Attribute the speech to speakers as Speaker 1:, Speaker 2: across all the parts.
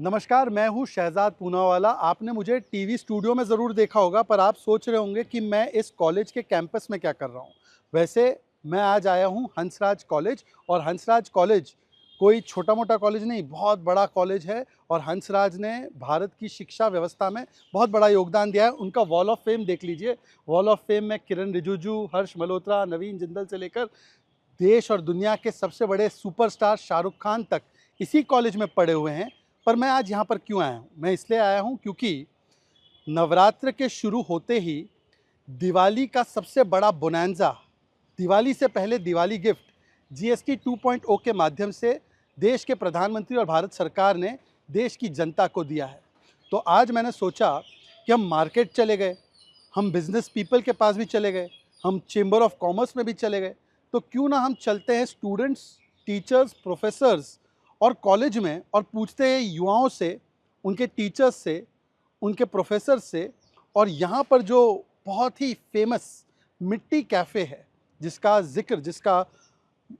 Speaker 1: नमस्कार, मैं हूँ शहजाद पूनावाला। आपने मुझे टीवी स्टूडियो में ज़रूर देखा होगा, पर आप सोच रहे होंगे कि मैं इस कॉलेज के कैंपस में क्या कर रहा हूँ। वैसे मैं आज आया हूँ हंसराज कॉलेज, और हंसराज कॉलेज कोई छोटा-मोटा कॉलेज नहीं, बहुत बड़ा कॉलेज है। और हंसराज ने भारत की शिक्षा व्यवस्था में बहुत बड़ा योगदान दिया है। उनका वॉल ऑफ फेम देख लीजिए। वॉल ऑफ फेम में किरण रिजिजू, हर्ष मल्होत्रा, नवीन जिंदल से लेकर देश और दुनिया के सबसे बड़े सुपरस्टार शाहरुख खान तक इसी कॉलेज में पढ़े हुए हैं। पर मैं आज यहाँ पर क्यों आया हूँ? मैं इसलिए आया हूँ क्योंकि नवरात्र के शुरू होते ही दिवाली का सबसे बड़ा बोनांजा, दिवाली से पहले दिवाली गिफ्ट जीएसटी 2.0 के माध्यम से देश के प्रधानमंत्री और भारत सरकार ने देश की जनता को दिया है। तो आज मैंने सोचा कि हम मार्केट चले गए, हम बिजनेस पीपल के पास भी चले गए, हम चेंबर ऑफ कॉमर्स में भी चले गए, तो क्यों ना हम चलते हैं स्टूडेंट्स, टीचर्स, प्रोफेसर्स और कॉलेज में, और पूछते हैं युवाओं से, उनके टीचर्स से, उनके प्रोफेसर से। और यहाँ पर जो बहुत ही फेमस मिट्टी कैफ़े है, जिसका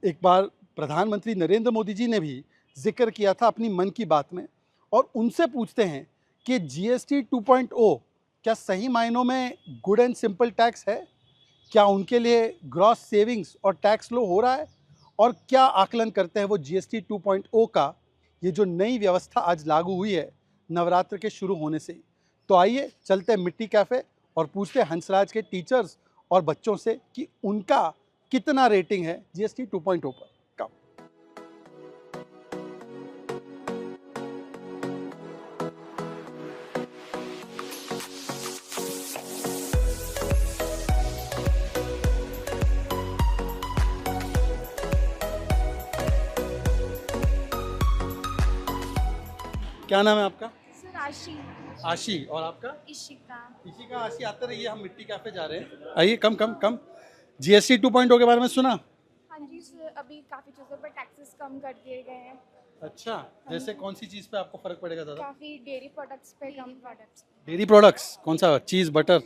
Speaker 1: एक बार प्रधानमंत्री नरेंद्र मोदी जी ने भी जिक्र किया था अपनी मन की बात में, और उनसे पूछते हैं कि जीएसटी 2.0 क्या सही मायनों में गुड एंड सिंपल टैक्स है? क्या उनके लिए ग्रॉस सेविंग्स और टैक्स लो हो रहा है? और क्या आकलन करते हैं वो जीएसटी 2.0 का, ये जो नई व्यवस्था आज लागू हुई है नवरात्र के शुरू होने से ही। तो आइए चलते हैं मिट्टी कैफ़े और पूछते हैं हंसराज के टीचर्स और बच्चों से कि उनका कितना रेटिंग है जीएसटी 2.0 पर। कम। क्या नाम है आपका?
Speaker 2: सर आशी।
Speaker 1: आशी। और आपका?
Speaker 2: इशिका।
Speaker 1: इसी का आशी। आते रहिए, हम मिट्टी कैफ़े जा रहे हैं। आइए, कम कम कम। जीएसटी 2.0 के बारे में सुना?
Speaker 2: हाँ जी सर, अभी काफ़ी चीज़ों पर टैक्सेस कम कर दिए गए हैं।
Speaker 1: अच्छा, जैसे कौन सी चीज़ पे आपको फ़र्क पड़ेगा ज़्यादा?
Speaker 2: काफ़ी डेयरी प्रोडक्ट्स पे कम प्रोडक्ट्स।
Speaker 1: डेयरी प्रोडक्ट्स कौन सा? चीज़, बटर,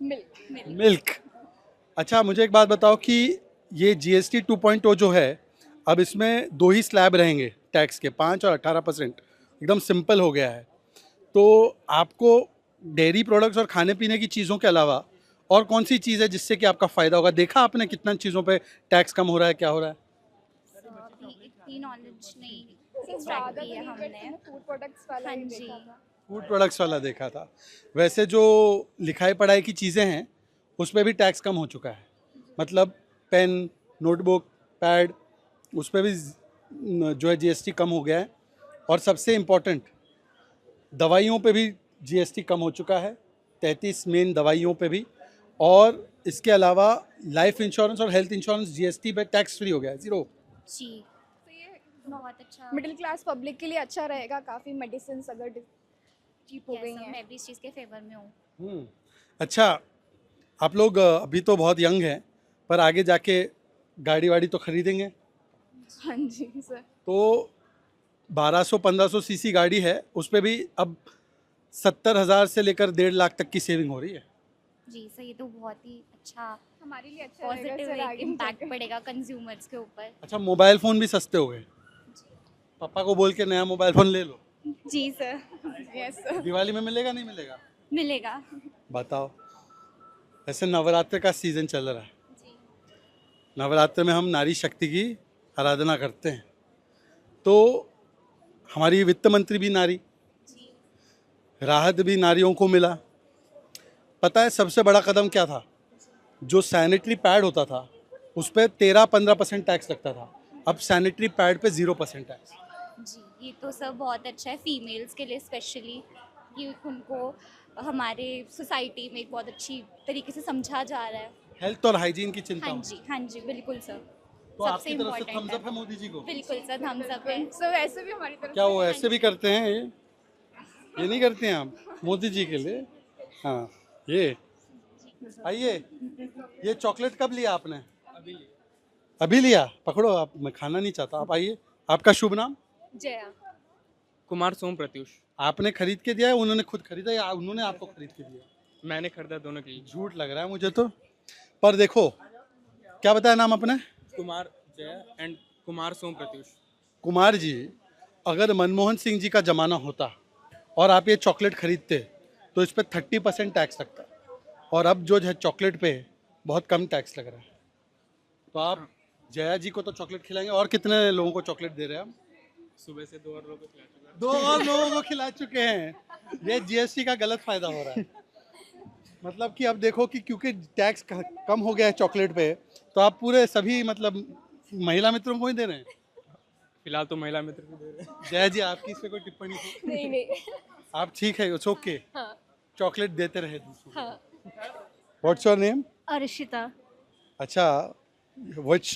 Speaker 2: मिल्क।
Speaker 1: मिल्क। अच्छा, मुझे एक बात बताओ कि ये जीएसटी 2.0 जो है, अब इसमें दो ही स्लैब रहेंगे टैक्स के, 5 और 18%। एकदम सिंपल हो गया है। तो आपको डेयरी प्रोडक्ट्स और खाने पीने की चीज़ों के अलावा और कौन सी चीज़ है जिससे कि आपका फ़ायदा होगा? देखा आपने कितना चीज़ों पे टैक्स कम हो रहा है, क्या हो रहा है?
Speaker 2: अभी इतनी नॉलेज नहीं एक्सट्रैक्ट की है हमने।
Speaker 3: फूड प्रोडक्ट्स वाला
Speaker 2: हाँ
Speaker 3: ही
Speaker 2: जी।
Speaker 3: देखा था।
Speaker 1: फूड प्रोडक्ट्स वाला देखा था। वैसे जो लिखाई पढ़ाई की चीज़ें हैं उस पे भी टैक्स कम हो चुका है। मतलब पेन, नोटबुक, पैड, उस पे भी जो है जीएसटी कम हो गया है। और सबसे इम्पोर्टेंट, दवाइयों पे भी जीएसटी कम हो चुका है, 33 मेन दवाइयों पे भी। और इसके अलावा लाइफ इंश्योरेंस और हेल्थ इंश्योरेंस जीएसटी पे टैक्स फ्री हो गया है, ज़ीरो।
Speaker 2: जी,
Speaker 3: तो ये
Speaker 2: बहुत अच्छा।
Speaker 3: मिडिल क्लास पब्लिक के लिए अच्छा रहेगा। काफ़ी मेडिसिन अगर चीप हो गई
Speaker 2: Yes, sir,
Speaker 3: हैं।
Speaker 2: मैं भी इस चीज़ के फेवर में हूँ।
Speaker 1: अच्छा, आप लोग अभी तो बहुत यंग हैं, पर आगे जाके गाड़ी वाड़ी तो खरीदेंगे।
Speaker 3: हाँ जी सर।
Speaker 1: तो 1200-1500 सीसी गाड़ी है, उस पे भी अब 70,000 से लेकर 1.5 लाख तक की सेविंग हो रही है।
Speaker 2: जी सर, ये तो बहुत ही अच्छा
Speaker 3: हमारे लिए अच्छा रहेगा
Speaker 2: पॉजिटिव
Speaker 3: सर आगे
Speaker 2: इम्पैक्ट
Speaker 3: जाके।
Speaker 2: पड़ेगा कंज्यूमर्स के ऊपर।
Speaker 1: अच्छा, मोबाइल फ़ोन भी सस्ते हो गए। पापा को बोल के नया मोबाइल फ़ोन ले लो।
Speaker 2: जी सर,
Speaker 3: यस सर।
Speaker 1: दिवाली में मिलेगा, नहीं मिलेगा?
Speaker 2: मिलेगा।
Speaker 1: बताओ। ऐसे नवरात्र का सीज़न चल रहा है।
Speaker 2: जी।
Speaker 1: नवरात्र में हम नारी शक्ति की आराधना करते हैं। तो हमारी वित्त मंत्री भी नारी,
Speaker 2: जी।
Speaker 1: राहत भी नारियों को मिला। पता है सबसे बड़ा कदम क्या था? जो सैनिटरी पैड होता था उस पर 13-15% टैक्स लगता था, अब सैनिटरी पैड पे 0% टैक्स।
Speaker 2: जी, ये तो सब बहुत अच्छा है फीमेल्स के लिए स्पेशली, कि उनको हमारे सोसाइटी में एक बहुत अच्छी तरीके से समझा जा रहा है।
Speaker 1: हेल्थ और हाइजीन की चिंता
Speaker 2: हाँ
Speaker 1: हो।
Speaker 2: जी, हाँ जी, बिल्कुल सर।
Speaker 1: तो
Speaker 2: सबसे
Speaker 1: आपकी तरफ से
Speaker 2: इम्पोर्टेंट
Speaker 1: थम्स अप है मोदी जी को।
Speaker 2: बिल्कुल सर, हम सब है।
Speaker 3: सर वैसे भी हमारी तरफ
Speaker 1: क्या
Speaker 3: से
Speaker 1: वो ऐसे भी करते हैं? ये नहीं करते हैं आप मोदी जी के लिए? हाँ, ये आइए। ये चॉकलेट कब लिया आपने? अभी लिया? पकड़ो आप, मैं खाना नहीं चाहता, आप आइए। आपका शुभ नाम?
Speaker 3: जया।
Speaker 4: कुमार सोम प्रत्युष।
Speaker 1: आपने खरीद के दिया है, उन्होंने खुद खरीदा, या उन्होंने आपको खरीद के दिया?
Speaker 4: मैंने खरीदा दोनों के लिए।
Speaker 1: झूठ लग रहा है मुझे तो। पर देखो, क्या बताया नाम अपने?
Speaker 4: कुमार जय एंड कुमार सोम प्रत्युष।
Speaker 1: कुमार जी, अगर मनमोहन सिंह जी का ज़माना होता और आप ये चॉकलेट खरीदते तो इस पर 30% टैक्स लगता, और अब जो है चॉकलेट पे बहुत कम टैक्स लग रहा है। तो आप जया जी को तो चॉकलेट खिलाएंगे, और कितने लोगों को चॉकलेट दे रहे हैं आप?
Speaker 4: सुबह से 2 और लोगों को खिला चुका है।
Speaker 1: 2 और लोगों को खिला चुके हैं। ये जीएसटी का गलत फायदा हो रहा है। मतलब कि अब देखो कि क्योंकि टैक्स कम हो गया है चॉकलेट पे, तो आप पूरे सभी मतलब महिला मित्रों को ही दे रहे हैं।
Speaker 4: फिलहाल तो महिला मित्र को दे रहे हैं।
Speaker 1: जया जी, आपकी इस पे कोई टिप्पणी हो?
Speaker 3: नहीं नहीं
Speaker 1: आप ठीक है, इट्स ओके।
Speaker 3: हाँ
Speaker 1: चॉकलेट देते रहे दूसरों
Speaker 3: हाँ
Speaker 1: को। What's your name?
Speaker 5: अर्शिता
Speaker 1: अच्छा, which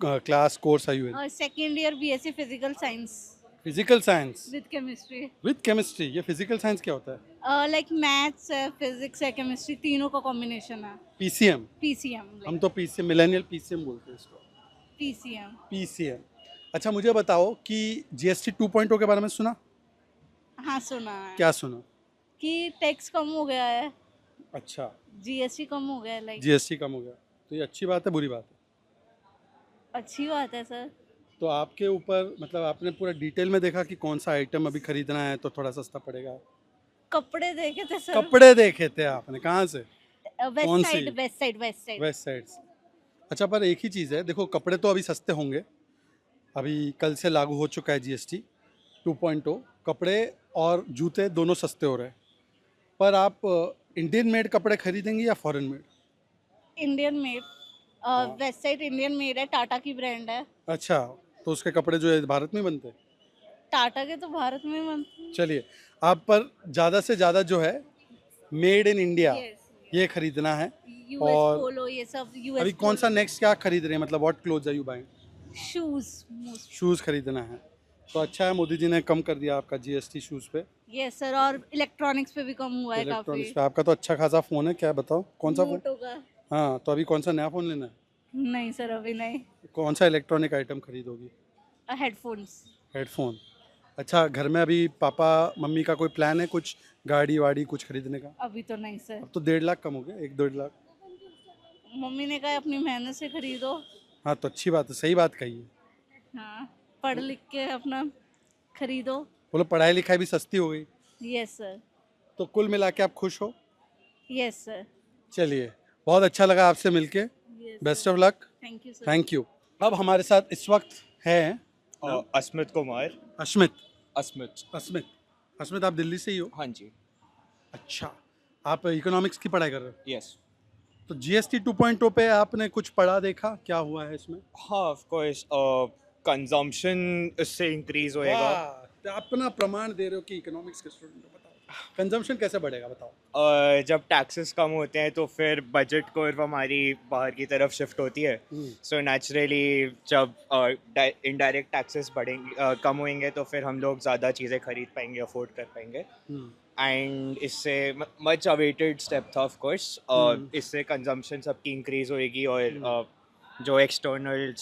Speaker 1: class course are you in?
Speaker 5: Second year BSc physical science
Speaker 1: physical science
Speaker 5: with chemistry
Speaker 1: with chemistry. ये फिजिकल साइंस क्या होता है?
Speaker 5: लाइक मैथ्स है, फिजिक्स है, केमिस्ट्री, तीनों का कॉम्बिनेशन है।
Speaker 1: पीसीएम।
Speaker 5: पीसीएम
Speaker 1: हम तो पीसीएम, मिलेनियल पीसीएम बोलते हैं इसको।
Speaker 5: PCM
Speaker 1: PCM. अच्छा, मुझे बताओ कि जीएसटी 2.0 के बारे में सुना?
Speaker 5: हाँ सुना है
Speaker 1: क्या सुना?
Speaker 5: कि टैक्स कम हो गया है,
Speaker 1: अच्छा,
Speaker 5: जीएसटी कम हो गया है। लाइक
Speaker 1: जीएसटी कम हो गया, तो ये अच्छी बात है बुरी बात है?
Speaker 5: अच्छी बात है सर।
Speaker 1: तो आपके ऊपर मतलब आपने पूरा डिटेल में देखा कि कौन सा आइटम अभी खरीदना है तो थोड़ा सस्ता पड़ेगा?
Speaker 5: कपड़े देखे थे सर।
Speaker 1: कपड़े देखे थे आपने? कहाँ से?
Speaker 5: वेस्ट
Speaker 1: कौन
Speaker 5: साइड
Speaker 1: सी?
Speaker 5: West side west side.
Speaker 1: West side से। अच्छा, पर एक ही चीज़ है, देखो कपड़े तो अभी सस्ते होंगे, अभी कल से लागू हो चुका है जीएसटी 2.0। कपड़े और जूते दोनों सस्ते हो रहे हैं, पर आप इंडियन मेड कपड़े खरीदेंगे या foreign made?
Speaker 5: Indian made. West side Indian made है, टाटा की ब्रांड है।
Speaker 1: अच्छा, तो उसके कपड़े जो है भारत में बनते हैं?
Speaker 5: टाटा के तो भारत में बनते हैं।
Speaker 1: चलिए, आप पर ज़्यादा से ज़्यादा जो है मेड इन इंडिया
Speaker 5: Yes,
Speaker 1: ये खरीदना है।
Speaker 5: यूएस
Speaker 1: और
Speaker 5: पोलो ये सब यूएस।
Speaker 1: अभी कौन सा नेक्स्ट क्या खरीद रहे हैं, मतलब what clothes are you buying?
Speaker 5: Shoes.
Speaker 1: Shoes खरीदना है, तो अच्छा है मोदी जी ने कम कर दिया आपका जीएसटी शूज़ पे,
Speaker 5: यस सर, और इलेक्ट्रॉनिक्स पे भी कम हुआ है काफी।
Speaker 1: इलेक्ट्रॉनिक्स पे। आपका तो अच्छा खासा फ़ोन है, क्या बताओ कौन सा फ़ोन?
Speaker 5: मोटो का।
Speaker 1: हाँ, तो अभी कौन सा नया फ़ोन लेना है?
Speaker 5: नहीं सर अभी नहीं।
Speaker 1: कौन सा इलेक्ट्रॉनिक आइटम खरीदोगी?
Speaker 5: हेडफोन्स।
Speaker 1: हेडफोन। अच्छा, घर में अभी पापा मम्मी का कोई प्लान है कुछ गाड़ी वाड़ी कुछ खरीदने का?
Speaker 5: अभी तो नहीं सर।
Speaker 1: अब तो 1.5 लाख कम हो गया, 1-1.5 लाख।
Speaker 5: मम्मी ने कहा अपनी मेहनत से खरीदो।
Speaker 1: हाँ, तो अच्छी बात है, सही बात कही है।
Speaker 5: हाँ, पढ़ लिख के अपना खरीदो।
Speaker 1: बोलो, पढ़ाई लिखाई भी सस्ती हो गई,
Speaker 5: यस सर।
Speaker 1: तो कुल मिला के आप खुश हो?
Speaker 5: Yes sir.
Speaker 1: चलिए, बहुत अच्छा लगा आपसे मिलके। Best of luck.
Speaker 5: Thank you sir.
Speaker 1: Thank you. अब हमारे साथ इस वक्त है
Speaker 6: अस्मित कुमार।
Speaker 1: अश्मित।
Speaker 6: अस्मित।
Speaker 1: अश्मित, अश्मित आप दिल्ली से ही हो?
Speaker 6: हाँ जी।
Speaker 1: अच्छा, आप इकोनॉमिक्स की पढ़ाई कर रहे हो?
Speaker 6: यस।
Speaker 1: तो जीएसटी 2.0 पे आपने कुछ पढ़ा देखा, क्या हुआ है इसमें?
Speaker 6: हाँ ऑफ कोर्स, कंजम्पशन इससे इंक्रीज होएगा।
Speaker 1: वाह, तो अपना प्रमाण दे रहे हो कि इकोनॉमिक्स के स्टूडेंट हो। बताओ कंजम्पशन कैसे बढ़ेगा, बताओ।
Speaker 6: जब टैक्सेस कम होते हैं तो फिर बजट कर्व हमारी बाहर की तरफ शिफ्ट होती है। सो नेचुरली जब इनडायरेक्ट टैक्सेस बढ़ेंगे, कम होंगे, तो फिर हम लोग ज़्यादा चीज़ें खरीद पाएंगे, अफोर्ड कर पाएंगे। एंड इससे मच अवेटेड स्टेप था ऑफ कोर्स। इससे कंजम्पशन सबकी इंक्रीज होएगी, और जो एक्सटर्नल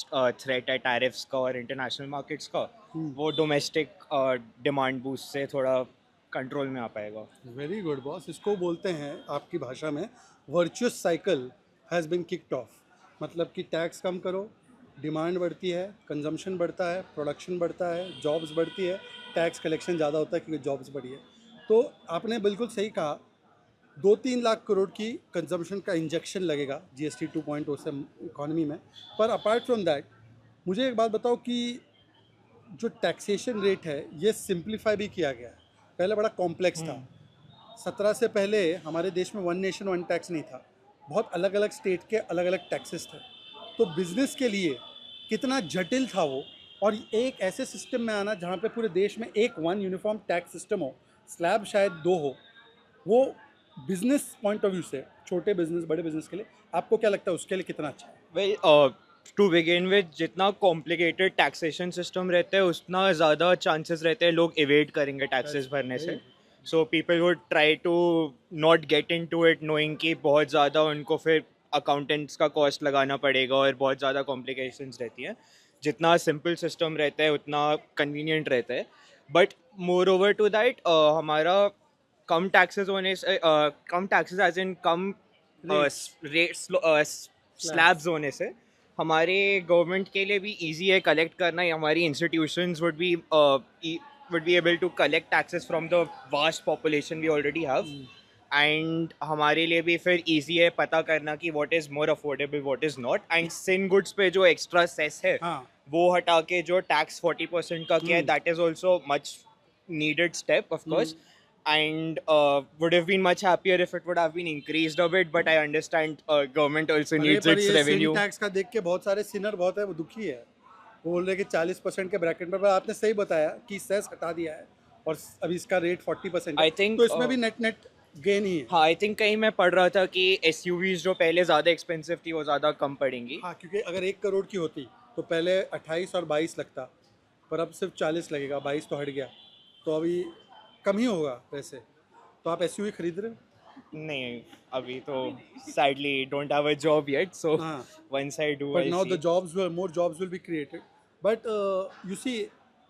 Speaker 6: थ्रेट है टैरिफ्स का और इंटरनेशनल मार्केट्स का, वो डोमेस्टिक डिमांड बूस्ट से थोड़ा कंट्रोल में आ पाएगा।
Speaker 1: वेरी गुड बॉस, इसको बोलते हैं आपकी भाषा में virtuous cycle has been kicked off. मतलब कि टैक्स कम करो, डिमांड बढ़ती है, कंजम्पशन बढ़ता है, प्रोडक्शन बढ़ता है, जॉब्स बढ़ती है, टैक्स कलेक्शन ज़्यादा होता है क्योंकि जॉब्स बढ़ी है। तो आपने बिल्कुल सही कहा, 2-3 लाख करोड़ की कंजम्पशन का इंजेक्शन लगेगा जीएसटी 2.0 से इकॉनमी में। पर अपार्ट फ्रॉम दैट, मुझे एक बात बताओ कि जो टैक्सेशन रेट है ये सिंप्लीफाई भी किया गया है। पहले बड़ा कॉम्प्लेक्स था। 17 से पहले हमारे देश में वन नेशन वन टैक्स नहीं था, बहुत अलग अलग स्टेट के अलग अलग टैक्सेस थे। तो बिजनेस के लिए कितना जटिल था वो, और एक ऐसे सिस्टम में आना जहाँ पे पूरे देश में एक वन यूनिफॉर्म टैक्स सिस्टम हो, स्लैब शायद 2 हो, वो बिजनेस पॉइंट ऑफ व्यू से, छोटे बिजनेस बड़े बिजनेस के लिए आपको क्या लगता है उसके लिए कितना अच्छा है?
Speaker 6: वेल, टू बिगिन विद, जितना कॉम्प्लिकेटेड टैक्सेशन सिस्टम रहता है उतना ज़्यादा चांसेस रहते हैं लोग एवेड करेंगे टैक्सेस भरने से। So people would try to not get into it knowing कि बहुत ज़्यादा उनको फिर अकाउंटेंट्स का कॉस्ट लगाना पड़ेगा और बहुत ज़्यादा कॉम्प्लिकेशंस रहती हैं। जितना सिंपल सिस्टम रहता है उतना कन्वीनियंट रहता है। But moreover to that, हमारा कम टैक्सेस होने से, कम टैक्सेस एज इन कम रेट स्लैब्स होने से हमारे गवर्नमेंट के लिए भी इजी है कलेक्ट करना. हमारी institutions would be able to collect taxes from the vast population we already have. And हमारे लिए भी फिर इजी है पता करना कि what is more affordable what is not. And sin goods पे जो एक्स्ट्रा सेस है
Speaker 1: हाँ
Speaker 6: वो हटा के जो टैक्स 40% का किया है, that is also much needed step, of course. And would have been much happier if it would have been increased a bit, but I understand government also needs its revenue.
Speaker 1: Tax का देख के बहुत सारे Sinner बहुत है वो दुखी है. वो बोल रहे कि 40% के ब्रैकेट पर आपने सही बताया कि सेस हटा दिया है और अभी इसका रेट 40%
Speaker 6: I think,
Speaker 1: तो इसमें भी नेट गेन ही है.
Speaker 6: हाँ, आई थिंक कहीं मैं पढ़ रहा था कि SUVs जो पहले ज़्यादा एक्सपेंसिव थी वो ज़्यादा कम पड़ेंगी.
Speaker 1: हाँ, क्योंकि अगर 1 करोड़ की होती तो पहले 28 और 22 लगता, पर अब सिर्फ 40 लगेगा. 22 तो हट गया, तो अभी कम ही होगा वैसे. तो आप SUV खरीद रहे हो?
Speaker 6: नहीं, अभी तो sadly don't have a job yet, so
Speaker 1: हाँ.
Speaker 6: once I do,
Speaker 1: But
Speaker 6: I'll
Speaker 1: now
Speaker 6: see.
Speaker 1: the more jobs will be created. But you see,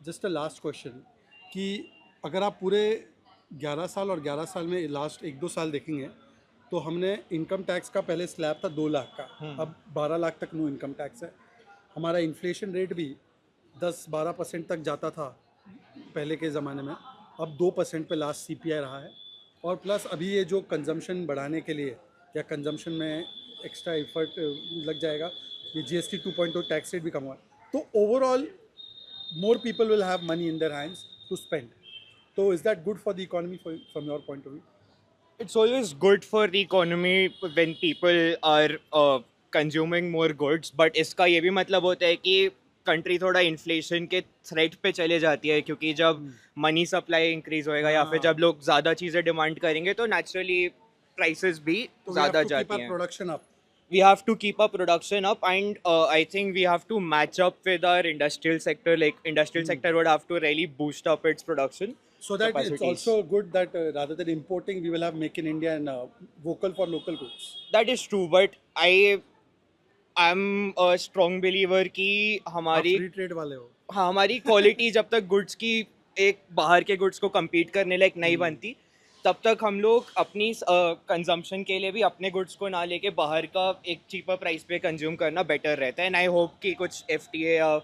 Speaker 1: just a last question कि अगर आप पूरे 11 साल और 11 साल में लास्ट 1-2 साल देखेंगे तो हमने इनकम टैक्स का पहले स्लैब था 2 लाख का, अब 12 लाख तक नो इनकम टैक्स है. हमारा इन्फ्लेशन रेट भी 10-12% तक जाता था पहले के ज़माने में, अब 2% पे लास्ट CPI रहा है. और प्लस अभी ये जो कंजम्पशन बढ़ाने के लिए या कंजम्पशन में एक्स्ट्रा एफर्ट लग जाएगा, ये GST 2.0 टैक्स रेट भी कम हुआ है, तो overall more people will have money in their hands to spend. So is that good for the economy from your point of view?
Speaker 6: It's always good for the economy when people are consuming more goods, but इसका ये भी मतलब होता है कि country थोड़ा inflation के threat पे चले जाती है, क्योंकि जब मनी सप्लाई इंक्रीज होएगा या फिर जब लोग ज़्यादा चीज़ें डिमांड करेंगे तो नेचुरली प्राइसेस भी ज़्यादा जाती हैं.
Speaker 1: Production up.
Speaker 6: We have to keep our production up, and I think we have to match up with our industrial sector. Like industrial sector would have to really boost up its production.
Speaker 1: So that it's
Speaker 6: capacities.
Speaker 1: also good that rather than importing, we will have make in India and vocal for local goods.
Speaker 6: That is true, but I'm a strong believer कि हमारी
Speaker 1: आप free trade वाले हो.
Speaker 6: हाँ, हमारी quality जब तक goods की एक बाहर के गुड्स को compete करने लायक नहीं बनती, तब तक हम लोग अपनी कंजम्पशन के लिए भी अपने गुड्स को ना लेके बाहर का एक चीपर प्राइस पे कंज्यूम करना बेटर रहता है. एंड आई होप कि कुछ FTA या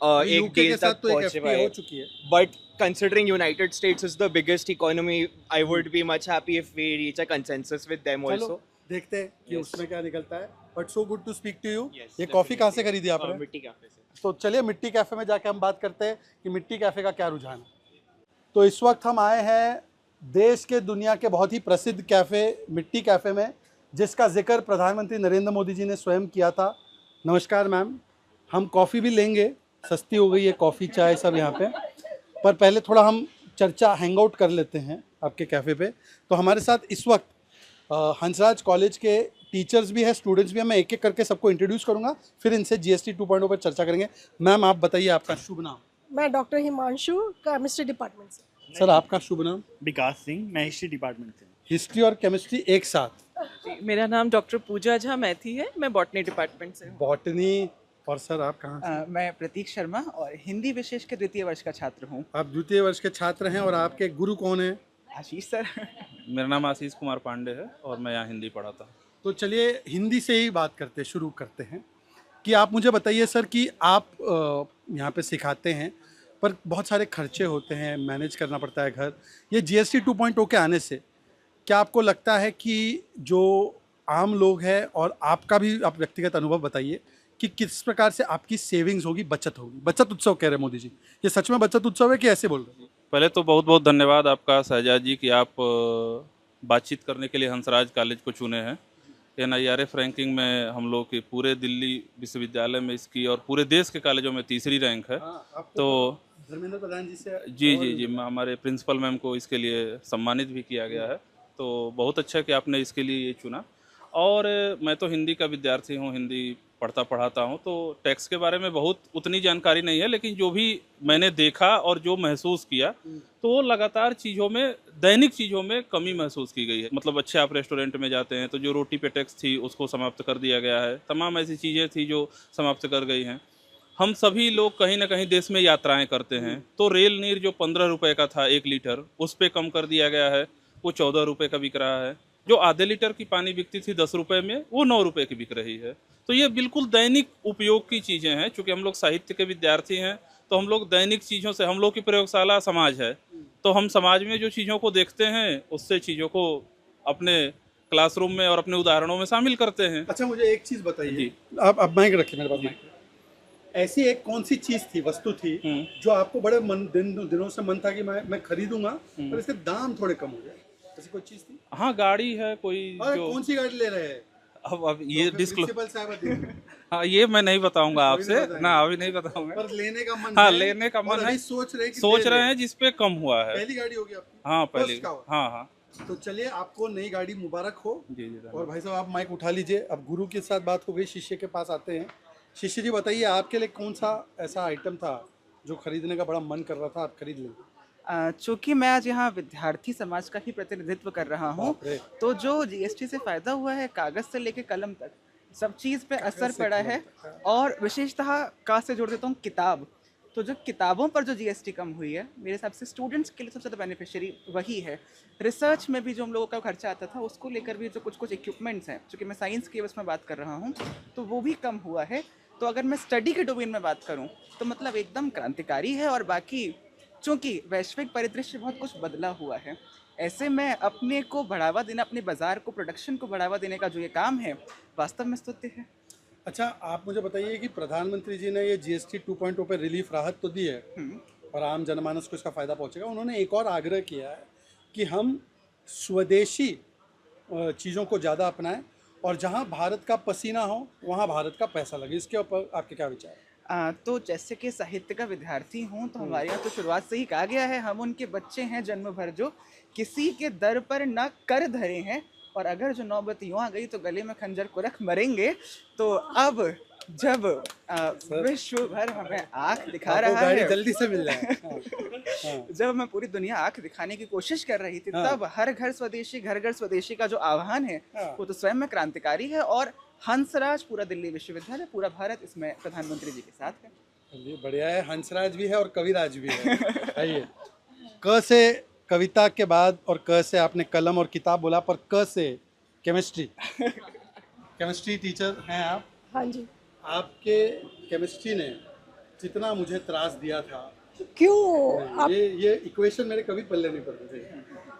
Speaker 6: एक
Speaker 1: UK के
Speaker 6: डील
Speaker 1: साथ
Speaker 6: तक
Speaker 1: तो एक
Speaker 6: पहुंचे
Speaker 1: FTA हो चुकी है.
Speaker 6: But considering United States is the biggest economy, I would be much happy if we reach a consensus with them also.
Speaker 1: चलो देखते हैं कि
Speaker 6: Yes.
Speaker 1: उसमें क्या निकलता है. But so good to speak to you.
Speaker 6: Yes,
Speaker 1: ये कॉफ़ी कहाँ से
Speaker 6: definitely.
Speaker 1: खरीदी आपने?
Speaker 6: मिट्टी कैफे से.
Speaker 1: तो चलिए मिट्टी कैफ़े में जाके हम बात करते हैं कि मिट्टी कैफ़े का क्या रुझान है. तो इस वक्त हम आए हैं देश के दुनिया के बहुत ही प्रसिद्ध कैफ़े मिट्टी कैफ़े में, जिसका जिक्र प्रधानमंत्री नरेंद्र मोदी जी ने स्वयं किया था. नमस्कार मैम, हम कॉफ़ी भी लेंगे, सस्ती हो गई है कॉफ़ी चाय सब यहाँ पे, पर पहले थोड़ा हम चर्चा हैंग आउट कर लेते हैं आपके कैफ़े पे. तो हमारे साथ इस वक्त हंसराज कॉलेज के टीचर्स भी हैं, स्टूडेंट्स भी हैं. मैं एक एक करके सबको इंट्रोड्यूस करूँगा, फिर इनसे GST 2.0 पर चर्चा करेंगे. मैम आप बताइए आपका शुभ नाम.
Speaker 7: मैं डॉक्टर हिमांशु, केमिस्ट्री डिपार्टमेंट से.
Speaker 1: सर आपका शुभ नाम.
Speaker 8: विकास सिंह, मैं हिस्ट्री डिपार्टमेंट से.
Speaker 1: हिस्ट्री और केमिस्ट्री एक साथ.
Speaker 9: मेरा नाम डॉक्टर पूजा झा मैथी है, मैं बॉटनी डिपार्टमेंट से हूँ.
Speaker 1: बॉटनी. और सर आप कहाँ से?
Speaker 10: मैं प्रतीक शर्मा और हिंदी विशेष के द्वितीय वर्ष का छात्र हूँ.
Speaker 1: आप द्वितीय वर्ष के छात्र हैं और आपके गुरु कौन हैं?
Speaker 10: आशीष सर.
Speaker 11: मेरा नाम आशीष कुमार पांडे है और मैं यहाँ हिंदी पढ़ाता हूँ.
Speaker 1: तो चलिए हिंदी से ही बात करते शुरू करते हैं कि आप मुझे बताइए सर कि आप यहाँ पे सिखाते हैं, पर बहुत सारे खर्चे होते हैं, मैनेज करना पड़ता है घर. ये GST 2.0 के आने से क्या आपको लगता है कि जो आम लोग हैं, और आपका भी आप व्यक्तिगत अनुभव बताइए कि किस प्रकार से आपकी सेविंग्स होगी, बचत होगी? बचत उत्सव कह रहे हैं मोदी जी, ये सच में बचत उत्सव है कि ऐसे बोल रहे हैं?
Speaker 11: पहले तो बहुत बहुत धन्यवाद आपका शहजाद जी कि आप बातचीत करने के लिए हंसराज कॉलेज को चुने हैं. NIRF रैंकिंग में हम लोग की पूरे दिल्ली विश्वविद्यालय में इसकी और पूरे देश के कॉलेजों में तीसरी रैंक है. तो
Speaker 1: धर्मेंद्र प्रधान जी से
Speaker 11: जी हमारे प्रिंसिपल मैम को इसके लिए सम्मानित भी किया गया है. तो बहुत अच्छा है कि आपने इसके लिए ये चुना. और मैं तो हिंदी का विद्यार्थी हूँ, हिंदी पढ़ाता हूँ, तो टैक्स के बारे में बहुत उतनी जानकारी नहीं है, लेकिन जो भी मैंने देखा और जो महसूस किया, तो लगातार चीज़ों में, दैनिक चीज़ों में कमी महसूस की गई है. मतलब अच्छे आप रेस्टोरेंट में जाते हैं तो जो रोटी पे टैक्स थी उसको समाप्त कर दिया गया है. तमाम ऐसी चीज़ें थी जो समाप्त कर गई हैं. हम सभी लोग कहीं ना कहीं देश में यात्राएं करते हैं, तो रेल नीर जो 15 रुपये का था 1 लीटर, उस पर कम कर दिया गया है, वो 14 रुपये का बिक रहा है. जो आधे लीटर की पानी बिकती थी 10 रुपए में, वो 9 रुपए की बिक रही है। तो ये बिल्कुल दैनिक उपयोग की चीज़ें हैं। चूँकि हम लोग साहित्य के विद्यार्थी हैं, तो हम लोग दैनिक चीज़ों से, हम लोग की प्रयोगशाला समाज है, तो हम समाज में जो चीज़ों को देखते हैं उससे चीज़ों को अपने क्लासरूम में और अपने उदाहरणों में शामिल करते हैं।
Speaker 1: अच्छा, मुझे एक चीज़ बताइए, आप अब माइक रखिए मेरे पास। ऐसी एक कौन सी चीज़ थी, वस्तु थी, जो आपको बड़े दिनों से मन था कि मैं खरीदूंगा, पर इसके दाम थोड़े कम हो जाए, ऐसी कोई चीज़ थी?
Speaker 11: हाँ, गाड़ी है कोई। जो
Speaker 1: कौन सी गाड़ी ले रहे हैं?
Speaker 11: अब ये डिस्क्लोज,
Speaker 1: प्रिंसिपल
Speaker 11: हाँ ये मैं नहीं बताऊंगा आपसे ना, अभी नहीं बताऊंगा।
Speaker 1: पर लेने का मन
Speaker 11: हाँ,
Speaker 1: है,
Speaker 11: लेने का मन है,
Speaker 1: सोच
Speaker 11: रहे हैं जिस पे कम हुआ है।
Speaker 1: पहली गाड़ी होगी आपकी?
Speaker 11: हाँ, पहली।
Speaker 1: First car?
Speaker 11: हाँ हाँ।
Speaker 1: तो चलिए, आपको नई गाड़ी मुबारक हो।
Speaker 11: जी जी।
Speaker 1: और भाई साहब, आप माइक उठा लीजिए। अब गुरु के साथ बात हो गई, शिष्य के पास आते हैं। शिष्य जी, बताइए, आपके लिए कौन सा ऐसा आइटम था जो खरीदने का बड़ा मन कर रहा था, आप खरीद लेंगे?
Speaker 10: चूँकि मैं आज यहाँ विद्यार्थी समाज का ही प्रतिनिधित्व कर रहा हूँ, तो जो जीएसटी से फ़ायदा हुआ है, कागज़ से लेकर कलम तक सब चीज़ पे असर पड़ा है। और विशेषतः का से जोड़ देता हूँ किताब। तो जो किताबों पर जो जीएसटी कम हुई है, मेरे हिसाब से स्टूडेंट्स के लिए सबसे ज़्यादा बेनिफिशियरी वही है। रिसर्च में भी जो हम लोगों का खर्चा आता था, उसको लेकर भी जो कुछ इक्विपमेंट्स हैं, चूँकि मैं साइंस की उसमें बात कर रहा हूँ, तो वो भी कम हुआ है। तो अगर मैं स्टडी के डोमेन में बात करूँ तो मतलब एकदम क्रांतिकारी है। और बाकी चूँकि वैश्विक परिदृश्य बहुत कुछ बदला हुआ है, ऐसे में अपने को बढ़ावा देना, अपने बाज़ार को, प्रोडक्शन को बढ़ावा देने का जो ये काम है, वास्तव में स्तुत्य है।
Speaker 1: अच्छा, आप मुझे बताइए कि प्रधानमंत्री जी ने ये जीएसटी 2.0 पे रिलीफ राहत तो दी है और आम जनमानस को इसका फ़ायदा पहुंचेगा। उन्होंने एक और आग्रह किया है कि हम स्वदेशी चीज़ों को ज़्यादा अपनाएं और जहां भारत का पसीना हो वहां भारत का पैसा लगे। इसके ऊपर आपके क्या विचार है?
Speaker 10: तो जैसे कि साहित्य का विद्यार्थी हूँ, तो हमारे यहाँ तो शुरुआत से ही कहा गया है, हम उनके बच्चे हैं जन्म भर, जो किसी के दर पर न कर धरे हैं, और अगर जो नौबत यूँ आ गई तो गले में खंजर को रख मरेंगे। तो अब जब विश्व भर हमें आँख दिखा रहा है,
Speaker 1: जल्दी से मिल जाए।
Speaker 10: जब मैं पूरी दुनिया आँख दिखाने की कोशिश कर रही थी, तब हर घर स्वदेशी, घर घर स्वदेशी का जो आह्वान है, वो तो स्वयं में क्रांतिकारी है। और हंसराज पूरा दिल्ली विश्वविद्यालय, पूरा भारत इसमें प्रधानमंत्री जी के साथ है।
Speaker 1: चलिए, बढ़िया है। हंसराज भी है और कविराज भी है। आइए, क से कविता के बाद और क से आपने कलम और किताब बोला, पर क से केमिस्ट्री। केमिस्ट्री टीचर हैं आप?
Speaker 7: हाँ जी।
Speaker 1: आपके केमिस्ट्री ने जितना मुझे त्रास दिया था,
Speaker 7: क्यों?
Speaker 1: ये इक्वेशन मेरे कभी पल्ले नहीं पड़ते थे।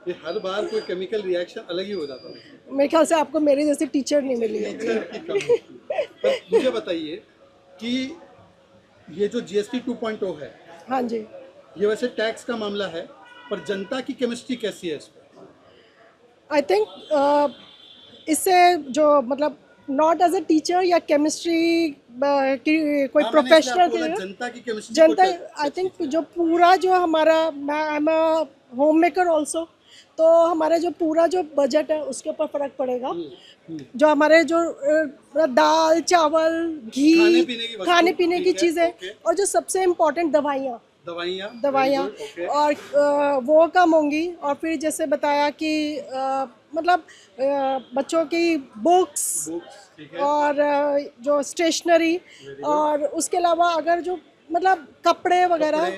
Speaker 1: ये हर बार कोई केमिकल रिएक्शन अलग ही हो जाता था।
Speaker 7: मेरे ख्याल से आपको मेरे जैसे टीचर नहीं मिली है।
Speaker 1: टीचर की कमी थी। पर मुझे बताइए कि ये जो जीएसटी 2.0 है,
Speaker 7: हाँ जी,
Speaker 1: ये वैसे टैक्स का मामला है, पर जनता की केमिस्ट्री कैसी है इस पर?
Speaker 7: आई थिंक इससे जो मतलब नॉट एज अ टीचर या केमिस्ट्री की कोई प्रोफेशनल की
Speaker 1: जनता की केमिस्ट्री,
Speaker 7: जनता, आई थिंक जो पूरा जो हमारा, I am a home maker also, तो हमारे जो पूरा जो बजट है उसके ऊपर फर्क पड़ेगा। जो हमारे जो दाल चावल घी खाने पीने की चीज़ें, और जो सबसे इम्पोर्टेंट दवाइयाँ और वो कम होंगी। और फिर जैसे बताया कि मतलब बच्चों की बुक्स और जो स्टेशनरी, और उसके अलावा अगर जो मतलब कपड़े वगैरह,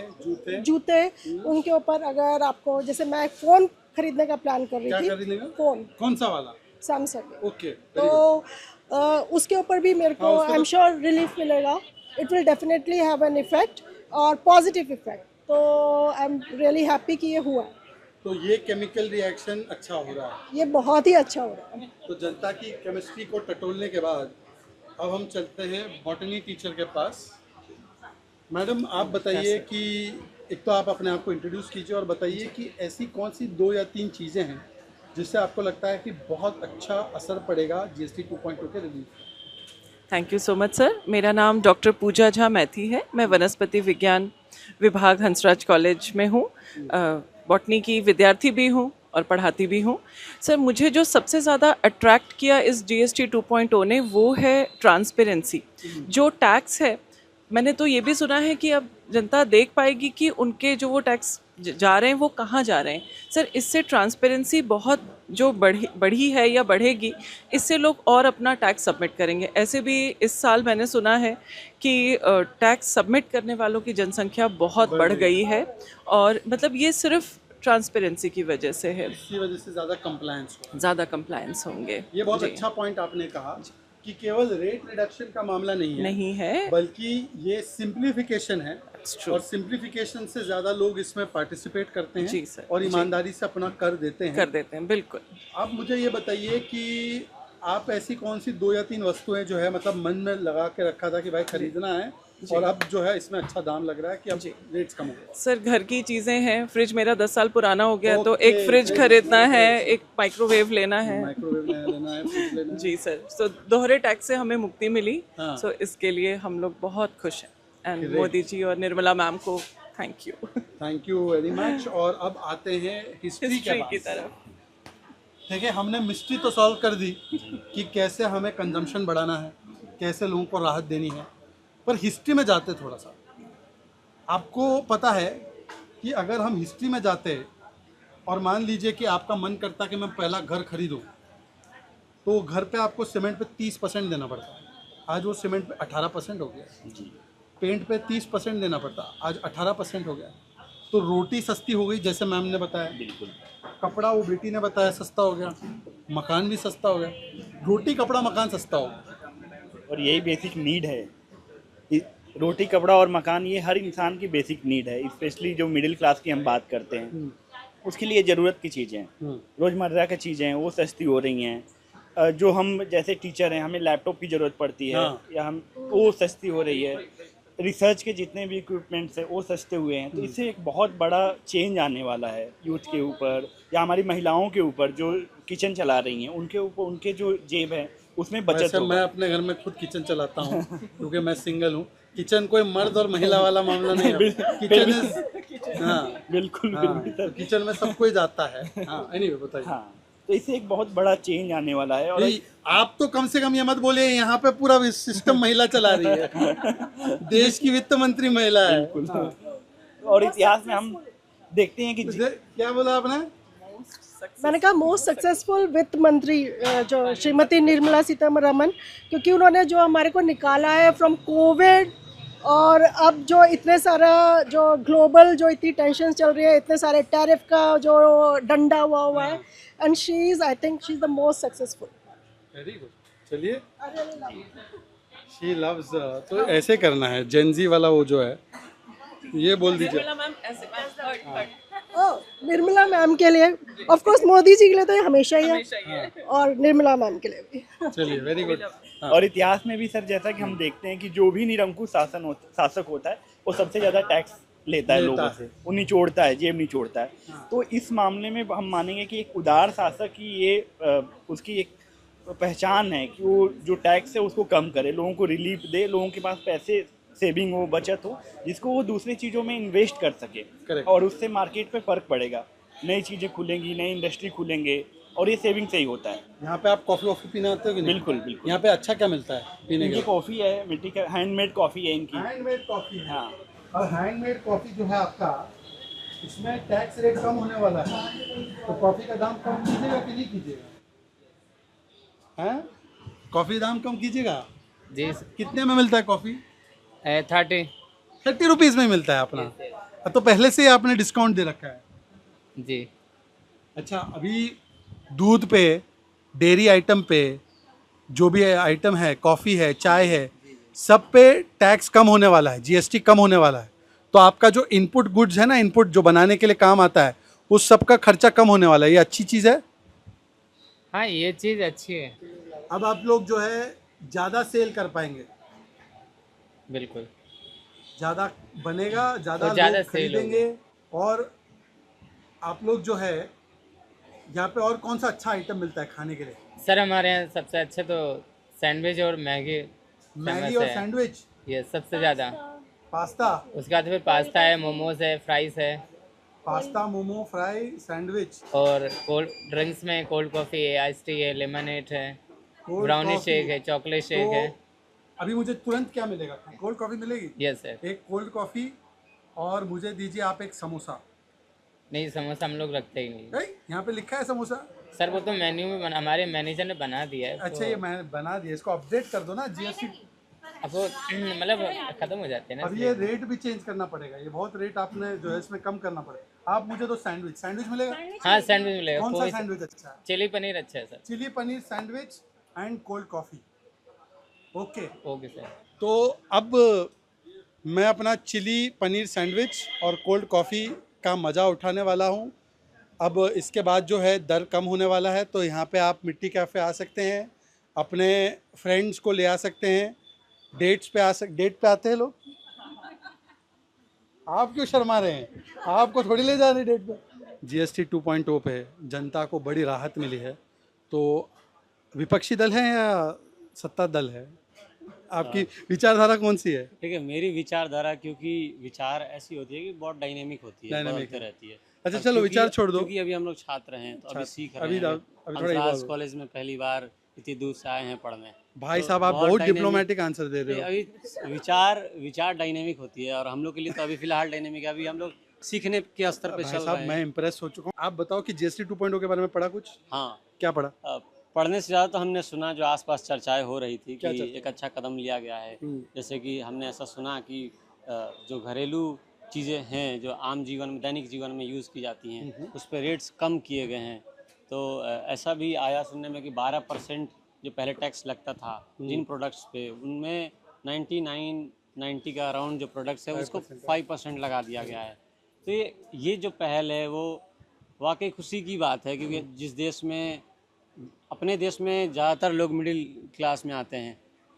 Speaker 7: जूते, उनके ऊपर अगर आपको, जैसे मैं फ़ोन खरीदने का प्लान कर रही थी, फ़ोन
Speaker 1: कौन सा वाला?
Speaker 7: सैमसंग।
Speaker 1: ओके,
Speaker 7: तो उसके ऊपर भी मेरे को आई एम श्योर रिलीफ मिलेगा। It will definitely have an effect और पॉजिटिव इफेक्ट। तो आई एम रियली हैप्पी कि ये हुआ है।
Speaker 1: तो ये केमिकल रिएक्शन अच्छा हो रहा है,
Speaker 7: ये बहुत ही अच्छा हो रहा है।
Speaker 1: तो जनता की केमिस्ट्री को टटोलने के बाद अब हम चलते हैं बॉटनी टीचर के पास। मैडम, आप बताइए कि एक तो आप अपने आप को इंट्रोड्यूस कीजिए और बताइए कि ऐसी कौन सी 2 या 3 चीज़ें हैं जिससे आपको लगता है कि बहुत अच्छा असर पड़ेगा जीएसटी 2.0 के relief.
Speaker 9: Thank you so much sir. मेरा नाम डॉक्टर पूजा झा मैथी है। मैं वनस्पति विज्ञान विभाग हंसराज कॉलेज में हूँ, बॉटनी की विद्यार्थी भी हूँ और पढ़ाती भी हूँ। सर, मुझे जो सबसे ज़्यादा अट्रैक्ट किया इस जीएसटी 2.0 ने, वो है ट्रांसपेरेंसी। जो टैक्स है, मैंने तो ये भी सुना है कि अब जनता देख पाएगी कि उनके जो वो टैक्स जा रहे हैं वो कहाँ जा रहे हैं। सर, इससे ट्रांसपेरेंसी बहुत जो बढ़ी है या बढ़ेगी, इससे लोग और अपना टैक्स सबमिट करेंगे। ऐसे भी इस साल मैंने सुना है कि टैक्स सबमिट करने वालों की जनसंख्या बहुत बढ़ गई है। और मतलब ये सिर्फ ट्रांसपेरेंसी की वजह से है,
Speaker 1: इसी वजह से ज़्यादा कंप्लायंस हो।
Speaker 9: ज़्यादा कंप्लायंस होंगे।
Speaker 1: ये बहुत
Speaker 9: जी।
Speaker 1: अच्छा पॉइंट आपने कहा कि केवल रेट रिडक्शन का मामला नहीं है, बल्कि ये सिंप्लीफिकेशन है, और सिंप्लीफिकेशन से ज़्यादा लोग इसमें पार्टिसिपेट करते हैं
Speaker 9: जी सर,
Speaker 1: और ईमानदारी से अपना कर देते हैं।
Speaker 9: बिल्कुल।
Speaker 1: आप मुझे ये बताइए कि आप ऐसी कौन सी 2 या 3 वस्तुएं जो है मतलब मन में लगा के रखा था कि भाई खरीदना है, और अब जो है इसमें अच्छा दाम लग रहा है कि अब रेट्स कम हो गए?
Speaker 9: सर घर की चीज़ें हैं, फ्रिज मेरा 10 साल पुराना हो गया, तो एक फ्रिज खरीदना है, एक माइक्रोवेव लेना है,
Speaker 1: फ्रिज लेना है।
Speaker 9: जी सर। तो दोहरे टैक्स से हमें मुक्ति मिली,
Speaker 1: हाँ।
Speaker 9: सो इसके लिए हम लोग बहुत खुश हैं, एंड मोदी जी और निर्मला मैम को थैंक
Speaker 1: यू वेरी मच। और अब आते हैं हिस्ट्री
Speaker 9: की तरफ।
Speaker 1: देखिए, हमने मिस्ट्री तो सॉल्व कर दी कि कैसे हमें कंजम्पशन बढ़ाना है, कैसे लोगों को राहत देनी है, पर हिस्ट्री में जाते थोड़ा सा। आपको पता है कि अगर हम हिस्ट्री में जाते और मान लीजिए कि आपका मन करता कि मैं पहला घर खरीदूं, तो घर पे आपको सीमेंट पे 30% देना पड़ता है, आज वो सीमेंट पे 18% हो गया। पेंट पे 30% देना पड़ता, आज 18% हो गया। तो रोटी सस्ती हो गई, जैसे मैम ने बताया, बिल्कुल। कपड़ा, वो बेटी ने बताया, सस्ता हो गया। मकान भी सस्ता हो गया। रोटी, कपड़ा, मकान सस्ता हो गया,
Speaker 8: और यही बेसिक नीड है। रोटी, कपड़ा और मकान ये हर इंसान की बेसिक नीड है, स्पेशली जो मिडिल क्लास की हम बात करते हैं, उसके लिए ज़रूरत की चीज़ें, रोज़मर्रा की चीज़ें हैं, वो सस्ती हो रही हैं। जो हम जैसे टीचर हैं, हमें लैपटॉप की ज़रूरत पड़ती है, या हम वो सस्ती हो रही है। रिसर्च के जितने भी इक्विपमेंट्स हैं वो सस्ते हुए हैं। तो इससे एक बहुत बड़ा चेंज आने वाला है यूथ के ऊपर, या हमारी महिलाओं के ऊपर जो किचन चला रही हैं, उनके ऊपर, उनके जो जेब है उसमें बचत होगा।
Speaker 1: मैं अपने घर में खुद किचन चलाता हूँ क्योंकि मैं सिंगल हूँ। किचन कोई मर्द और महिला वाला मामला नहीं है, किचन
Speaker 8: बिल्कुल
Speaker 1: तो किचन में सब कोई जाता है। एनीवे बताइए।
Speaker 8: हाँ, तो इससे एक बहुत बड़ा चेंज आने वाला है। और
Speaker 1: आप तो कम से कम ये मत बोलिए यहाँ पे पूरा सिस्टम महिला चला रही है, देश की वित्त मंत्री महिला है।
Speaker 8: और इतिहास में हम देखते हैं कि
Speaker 1: क्या बोला आपने?
Speaker 7: मैंने कहा मोस्ट सक्सेसफुल वित्त मंत्री जो श्रीमती निर्मला सीतारमण, क्योंकि उन्होंने जो हमारे को निकाला है फ्रॉम कोविड, और अब जो इतने सारा जो ग्लोबल जो इतनी टेंशन चल रही है, इतने सारे टैरिफ का जो डंडा हुआ है, and she is, I think she is the most successful.
Speaker 1: Very good. चलिए, शी लव्स, तो ऐसे करना है जेनजी वाला वो जो है, ये बोल दीजिए।
Speaker 7: निर्मला मैम के लिए, ऑफ कोर्स मोदी जी के लिए तो ये हमेशा ही है, और निर्मला मैम के लिए भी।
Speaker 1: चलिए, वेरी गुड।
Speaker 8: और इतिहास में भी सर, जैसा कि हम देखते हैं कि जो भी निरंकुश शासक होता है वो सबसे ज़्यादा टैक्स लेता है लोगों से, वो निचोड़ता है, जेब निचोड़ता है। तो इस मामले में हम मानेंगे कि एक उदार शासक की ये उसकी एक पहचान है कि वो जो टैक्स है उसको कम करे, लोगों को रिलीफ दे, लोगों के पास पैसे सेविंग हो, बचत हो, जिसको वो दूसरी चीज़ों में इन्वेस्ट कर सके।
Speaker 1: Correct.
Speaker 8: और उससे मार्केट पे फ़र्क पड़ेगा, नई चीज़ें खुलेंगी, नई इंडस्ट्री खुलेंगे, और ये सेविंग से ही होता है।
Speaker 1: यहाँ पे आप कॉफ़ी वॉफ़ी पीना आते हो कि नहीं?
Speaker 8: बिल्कुल बिल्कुल।
Speaker 1: यहाँ पे अच्छा क्या मिलता है पीने
Speaker 8: इनकी कॉफ़ी है, मिट्टी का हैंडमेड कॉफ़ी है इनकी।
Speaker 1: हैंडमेड कॉफ़ी है।
Speaker 8: हाँ,
Speaker 1: और हैंडमेड कॉफ़ी जो है आपका, इसमें टैक्स रेट कम होने वाला है, तो कॉफ़ी का दाम कम कीजिएगा कि नहीं कीजिएगा? हैं? कॉफ़ी दाम कम कीजिएगा
Speaker 12: जी।
Speaker 1: कितने में मिलता है कॉफ़ी?
Speaker 12: 30
Speaker 1: रुपीज़ में मिलता है अपना। तो पहले से ही आपने डिस्काउंट दे रखा है
Speaker 12: जी।
Speaker 1: अच्छा, अभी दूध पे, डेयरी आइटम पे, जो भी आइटम है, कॉफ़ी है, चाय है, सब पे टैक्स कम होने वाला है, जीएसटी कम होने वाला है। तो आपका जो इनपुट गुड्स है ना, इनपुट जो बनाने के लिए काम आता है, उस सब का खर्चा कम होने वाला है। ये अच्छी चीज़ है।
Speaker 12: हाँ, ये चीज़ अच्छी है।
Speaker 1: अब आप लोग जो है ज़्यादा सेल कर पाएंगे,
Speaker 12: बिल्कुल
Speaker 1: ज़्यादा बनेगा, ज़्यादा
Speaker 12: ज़्यादा
Speaker 1: लोग खरीदेंगे। और आप लोग जो है यहाँ पे और कौन सा अच्छा आइटम मिलता है खाने के लिए?
Speaker 12: सर, हमारे यहाँ सबसे अच्छे तो सैंडविच और मैगी
Speaker 1: और सैंडविच,
Speaker 12: ये सबसे ज़्यादा।
Speaker 1: पास्ता,
Speaker 12: उसके बाद फिर पास्ता है, मोमोज है, फ्राइज़ है।
Speaker 1: Pasta, momo, fry, sandwich.
Speaker 12: और कोल्ड ड्रिंक्स में कोल्ड कॉफ़ी है, आइस टी है, लेमनेड है, ब्राउनी शेक है, चॉकलेट शेक है।
Speaker 1: अभी मुझे तुरंत क्या मिलेगा? कोल्ड कॉफ़ी मिलेगी?
Speaker 12: Yes sir.
Speaker 1: एक कोल्ड कॉफ़ी, और मुझे दीजिए आप एक समोसा।
Speaker 12: नहीं, समोसा हम लोग रखते ही नहीं।
Speaker 1: यहाँ पे लिखा है समोसा।
Speaker 12: सर, वो तो मेन्यू में हमारे मैनेजर ने बना दिया है।
Speaker 1: अच्छा, ये मैंने बना दिया, इसको अपडेट कर दो ना जीएसटी।
Speaker 12: अब वो मतलब ख़त्म हो जाते हैं ना।
Speaker 1: अब ये रेट भी चेंज करना पड़ेगा, ये बहुत रेट आपने जो है इसमें कम करना पड़ेगा। आप मुझे दो सैंडविच, सैंडविच मिलेगा?
Speaker 12: हाँ सैंडविच मिलेगा।
Speaker 1: कौन सा
Speaker 12: कोई
Speaker 1: सैंडविच अच्छा है?
Speaker 12: चिली पनीर अच्छा है sir.
Speaker 1: Chilli paneer sandwich and cold coffee. Okay
Speaker 12: okay sir.
Speaker 1: तो अब मैं अपना चिली पनीर सैंडविच और कोल्ड कॉफ़ी का मज़ा उठाने वाला हूँ। अब इसके बाद जो है दर कम होने वाला है, तो यहाँ पे आप मिट्टी कैफ़े आ सकते हैं, अपने फ्रेंड्स को ले आ सकते हैं, डेट पे आते हैं लोग। आप क्यों शर्मा रहे हैं? आपको थोड़ी ले जा रहे डेट पे। जीएसटी 2.0 पे जनता को बड़ी राहत मिली है, तो विपक्षी दल है या सत्ता दल है? आपकी विचारधारा कौन सी है?
Speaker 13: ठीक है, मेरी विचारधारा, क्योंकि विचार ऐसी होती है कि बहुत डायनेमिक होती है,
Speaker 1: डायनेमिक
Speaker 13: बदलते रहती है।
Speaker 1: अच्छा
Speaker 13: अब
Speaker 1: चलो
Speaker 13: क्योंकि-
Speaker 1: विचार छोड़ दो,
Speaker 13: क्योंकि अभी हम लोग छात्र हैं तो अभी सीख रहे हैं।
Speaker 1: अभी थोड़ा
Speaker 13: हंसराज
Speaker 1: evolve।
Speaker 13: कॉलेज में पहली बार इतनी दूर से आए हैं पढ़ने।
Speaker 1: भाई
Speaker 13: तो
Speaker 1: साहब आप बहुत
Speaker 13: dynamic-
Speaker 1: डिप्लोमेटिक आंसर दे रहे हो।
Speaker 13: अभी विचार डायनेमिक होती है और हम लोग के लिए तो अभी फिलहाल डायनेमिक है। अभी हम लोग सीखने के स्तर पे
Speaker 1: भाई
Speaker 13: चल
Speaker 1: साहब
Speaker 13: रहे
Speaker 1: मैं
Speaker 13: हैं।
Speaker 1: इम्प्रेस हो चुका हूँ। आप बताओ कि जीएसटी 2.0 के बारे में पढ़ा कुछ?
Speaker 13: हाँ,
Speaker 1: क्या पढ़ा?
Speaker 13: पढ़ने से ज़्यादा तो हमने सुना, जो आसपास चर्चाएं हो रही थी
Speaker 1: क्या
Speaker 13: कि
Speaker 1: चर्चा?
Speaker 13: एक अच्छा कदम लिया गया है। जैसे कि हमने ऐसा सुना कि जो घरेलू चीज़ें हैं जो आम जीवन में, दैनिक जीवन में यूज़ की जाती हैं, उस पर रेट्स कम किए गए हैं। तो ऐसा भी आया सुनने में कि 12% जो पहले टैक्स लगता था जिन प्रोडक्ट्स पे, उनमें 90 का अराउंड जो प्रोडक्ट्स है उसको 5% लगा दिया गया है। तो ये जो पहल है वो वाकई खुशी की बात है, क्योंकि जिस देश में, अपने देश में ज़्यादातर लोग मिडिल क्लास में आते हैं,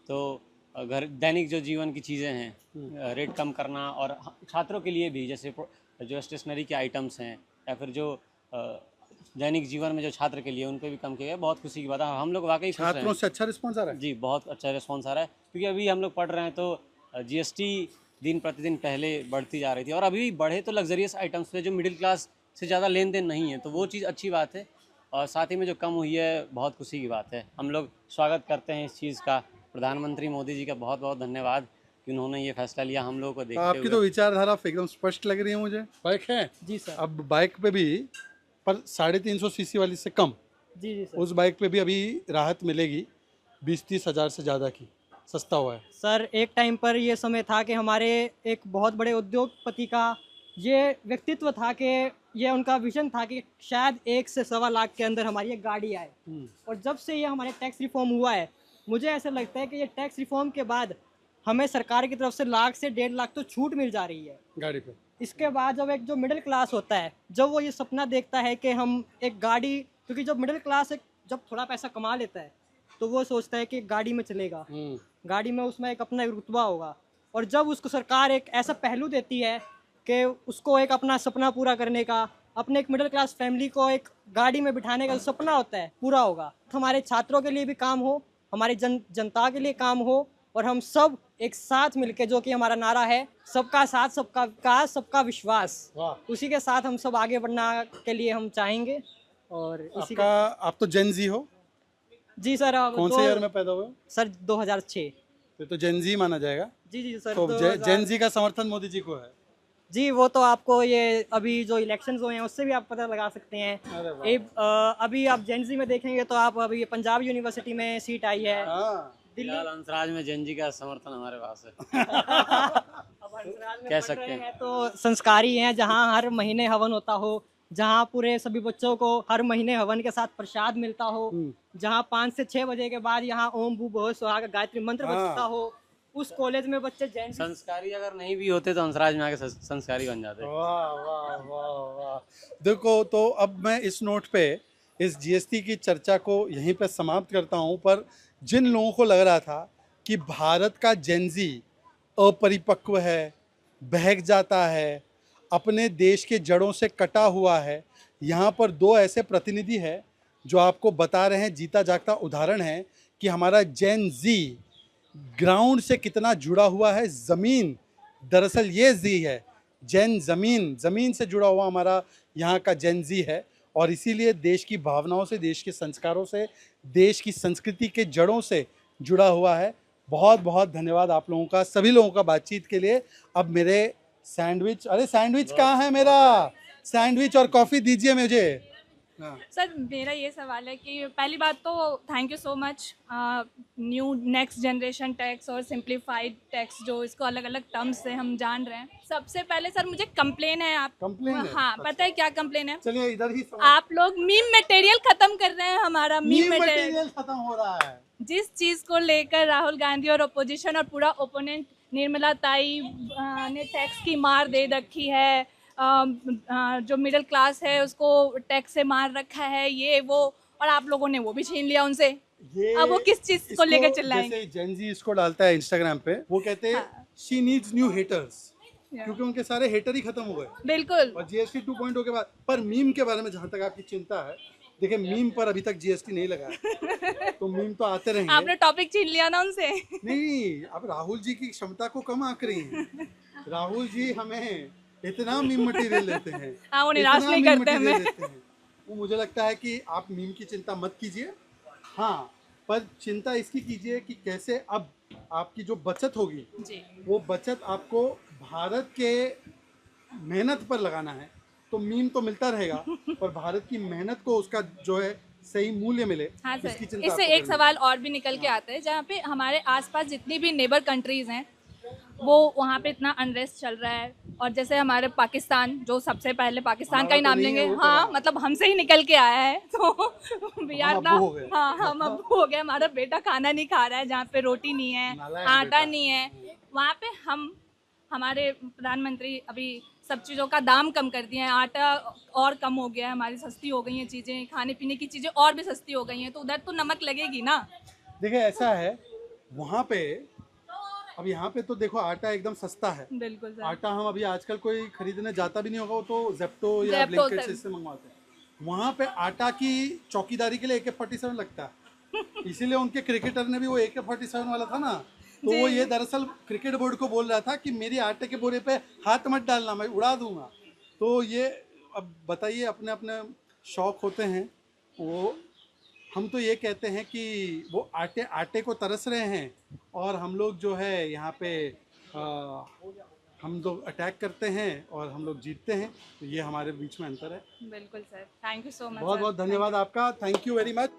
Speaker 13: तो घर दैनिक जो जीवन की चीज़ें हैं रेट कम करना, और छात्रों के लिए भी जैसे जो स्टेशनरी के आइटम्स हैं या फिर जो दैनिक जीवन में जो छात्र के लिए, उन पे भी कम किया गया। बहुत खुशी की बात है, हम लोग वाकई खुश हैं।
Speaker 1: छात्रों से अच्छा रिस्पॉन्स आ रहा है?
Speaker 13: जी बहुत अच्छा रिस्पॉन्स आ रहा है, क्योंकि अभी हम लोग पढ़ रहे हैं तो जीएसटी दिन प्रतिदिन पहले बढ़ती जा रही थी, और अभी बढ़े तो लग्जरियस आइटम्स पे जो मिडिल क्लास से ज़्यादा लेन देन नहीं है, तो वो चीज़ अच्छी बात है। और साथ ही में जो कम हुई है, बहुत खुशी की बात है। हम लोग स्वागत करते हैं इस चीज़ का। प्रधानमंत्री मोदी जी का बहुत बहुत धन्यवाद कि उन्होंने ये फैसला लिया हम लोगों को देखते हुए।
Speaker 1: आपकी तो विचारधारा एकदम स्पष्ट लग रही है मुझे। बाइक है?
Speaker 10: जी सर।
Speaker 1: अब बाइक पे भी, पर 350 सीसी वाली से कम,
Speaker 10: जी जी सर।
Speaker 1: उस बाइक पे भी अभी राहत मिलेगी 20-30 हज़ार से ज़्यादा की, सस्ता हुआ है।
Speaker 14: सर एक टाइम पर ये समय था कि हमारे एक बहुत बड़े उद्योगपति का ये व्यक्तित्व था कि ये उनका विजन था कि शायद 1 से सवा लाख के अंदर हमारी एक गाड़ी आए। और जब से ये हमारे टैक्स रिफॉर्म हुआ है, मुझे ऐसा लगता है कि ये टैक्स रिफॉर्म के बाद हमें सरकार की तरफ से 1 लाख से 1.5 लाख तो छूट मिल जा रही है
Speaker 1: गाड़ी पे।
Speaker 14: इसके बाद जब एक जो मिडिल क्लास होता है, जब वो ये सपना देखता है कि हम एक गाड़ी, क्योंकि जब मिडिल क्लास जब थोड़ा पैसा कमा लेता है तो वो सोचता है कि गाड़ी में चलेगा, गाड़ी में उसमें एक अपना रुतबा होगा। और जब उसको सरकार एक ऐसा पहलू देती है कि उसको एक अपना सपना पूरा करने का, अपने एक मिडिल क्लास फैमिली को एक गाड़ी में बिठाने का जो सपना होता है पूरा होगा, तो हमारे छात्रों के लिए भी काम हो, हमारी जनता के लिए काम हो, और हम सब एक साथ मिलके, जो कि हमारा नारा है, सबका साथ, सबका विकास, सबका विश्वास, उसी के साथ हम सब आगे बढ़ना के लिए हम चाहेंगे। और इसी
Speaker 1: आपका, आप तो जेन जी हो?
Speaker 14: जी सर।
Speaker 1: कौन से ईयर में पैदा हुए?
Speaker 14: सर 2006।
Speaker 1: तो जेन जी माना जाएगा?
Speaker 14: जी जी सर।
Speaker 1: तो जेन जी का समर्थन मोदी जी को है?
Speaker 14: जी वो तो आपको ये अभी जो इलेक्शंस हुए हैं उससे भी आप पता लगा सकते हैं। अभी आप जेनजी में देखेंगे तो आप अभी पंजाब यूनिवर्सिटी में सीट आई है।
Speaker 13: दिल्ली हंसराज में जेनजी का समर्थन हमारे पास है।
Speaker 14: अब हंसराज में
Speaker 13: कह
Speaker 14: पढ़
Speaker 13: सकते
Speaker 14: रहे
Speaker 13: हैं।
Speaker 14: हैं तो संस्कारी हैं, जहाँ हर महीने हवन होता हो, जहाँ पूरे सभी बच्चों को हर महीने हवन के साथ प्रसाद मिलता हो, जहाँ 5 से 6 बजे के बाद यहाँ ओम भू भुवः स्वहा का गायत्री मंत्र बजता हो, उस कॉलेज में बच्चे जैन
Speaker 13: संस्कारी अगर नहीं भी होते तो हंसराज में आके संस्कारी बन जाते।
Speaker 1: वाह वाह वाह वाह। देखो, तो अब मैं इस नोट पे इस जीएसटी की चर्चा को यहीं पे समाप्त करता हूँ। पर जिन लोगों को लग रहा था कि भारत का जेनजी अपरिपक्व है, बहक जाता है, अपने देश के जड़ों से कटा हुआ है, यहाँ पर 2 ऐसे प्रतिनिधि हैं जो आपको बता रहे हैं, जीता जागता उदाहरण है कि हमारा जेन जी ग्राउंड से कितना जुड़ा हुआ है। ज़मीन, दरअसल ये जी है जेन, ज़मीन से जुड़ा हुआ हमारा यहाँ का जेन जी है, और इसीलिए देश की भावनाओं से, देश के संस्कारों से, देश की संस्कृति के जड़ों से जुड़ा हुआ है। बहुत बहुत धन्यवाद आप लोगों का, सभी लोगों का बातचीत के लिए। अब मेरे सैंडविच, अरे सैंडविच कहाँ है मेरा? सैंडविच और कॉफ़ी दीजिए मुझे। हाँ।
Speaker 15: सर मेरा ये सवाल है कि पहली बात तो thank you so much new next generation tax और सिंप्लीफाइड टैक्स जो इसको अलग अलग टर्म्स से हम जान रहे हैं। सबसे पहले सर मुझे कंप्लेन है आप
Speaker 1: कंप्लेन है?
Speaker 15: हाँ
Speaker 1: अच्छा।
Speaker 15: पता है क्या कंप्लेन है?
Speaker 1: चलिए इधर ही
Speaker 15: आप लोग मीम मटेरियल खत्म कर रहे हैं, हमारा मीम मटेरियल
Speaker 1: खत्म हो रहा है।
Speaker 15: जिस चीज को लेकर राहुल गांधी और अपोजिशन और पूरा ओपोनेंट निर्मला ताई ने टैक्स की मार दे रखी है, जो मिडिल क्लास है उसको टैक्स से मार रखा है, ये वो, और आप लोगों ने वो भी छीन लिया उनसे। अब वो किस चीज को लेकर चिल्लाएंगे?
Speaker 1: जैसे जेन जी इसको डालता है इंस्टाग्राम पे, वो कहते हैं शी नीड्स न्यू हेटर्स, क्योंकि उनके सारे हेटर ही खत्म हो गए।
Speaker 15: बिल्कुल।
Speaker 1: और जीएसटी 2.0 के बाद। पर मीम के बारे में जहाँ तक आपकी चिंता है, देखिए मीम पर अभी तक जीएसटी नहीं लगा है, तो मीम तो आते रहेंगे।
Speaker 15: आपने टॉपिक छीन लिया ना उनसे।
Speaker 1: नहीं, अब राहुल जी की क्षमता को कम आंक रही हैं। राहुल जी हमें इतना मीम मटेरियल देते हैं,
Speaker 15: हाँ, वो निराश नहीं करते हमें।
Speaker 1: वो मुझे लगता है कि आप मीम की चिंता मत कीजिए, हाँ, पर चिंता इसकी कीजिए कि कैसे अब आपकी जो बचत होगी
Speaker 15: जी,
Speaker 1: वो बचत आपको भारत के मेहनत पर लगाना है। तो मीम तो मिलता रहेगा, पर भारत की मेहनत को उसका जो है सही मूल्य मिले।
Speaker 15: हाँ
Speaker 1: इसकी
Speaker 15: सर,
Speaker 1: चिंता
Speaker 15: इससे
Speaker 1: आपको
Speaker 15: एक
Speaker 1: करनी
Speaker 15: सवाल और भी निकल के आता है, जहाँ पे हमारे आसपास जितनी भी नेबर कंट्रीज हैं वो वहाँ पे इतना अनरेस्ट चल रहा है, और जैसे हमारे पाकिस्तान जो सबसे पहले पाकिस्तान का ही नाम लेंगे, हाँ मतलब हमसे ही निकल के आया है, तो बिहार ना, हाँ हम अब हो गए, हमारा बेटा खाना नहीं खा रहा है, जहाँ पे रोटी नहीं है, आटा नहीं है, वहाँ पे हमारे प्रधानमंत्री अभी सब चीज़ों का दाम कम कर दिए हैं, आटा और कम हो गया है, हमारी सस्ती हो गई हैं चीज़ें, खाने पीने की चीज़ें और भी सस्ती हो गई हैं, तो उधर तो नमक लगेगी ना।
Speaker 1: देखिए ऐसा है वहाँ पे, अब यहाँ पे तो देखो आटा एकदम सस्ता है।
Speaker 15: बिल्कुल सर।
Speaker 1: आटा हम अभी आजकल कोई खरीदने जाता भी नहीं होगा, वो तो जेप्टो या ब्लिंकिट से इससे मंगवाते हैं। वहाँ पे आटा की चौकीदारी के लिए AK-47 लगता है, इसीलिए उनके क्रिकेटर ने भी वो AK-47 वाला था ना, तो वो ये दरअसल क्रिकेट बोर्ड को बोल रहा था कि मेरी आटे के बोरे पे हाथ मत डालना, मैं उड़ा दूंगा। तो ये अब बताइए, अपने अपने शौक होते हैं, वो हम तो ये कहते हैं कि वो आटे को तरस रहे हैं, और हम लोग जो है यहाँ पे हम लोग अटैक करते हैं और हम लोग जीतते हैं, तो ये हमारे बीच में अंतर है।
Speaker 15: बिल्कुल sir, thank you so much.
Speaker 1: बहुत बहुत धन्यवाद आपका, थैंक यू वेरी मच।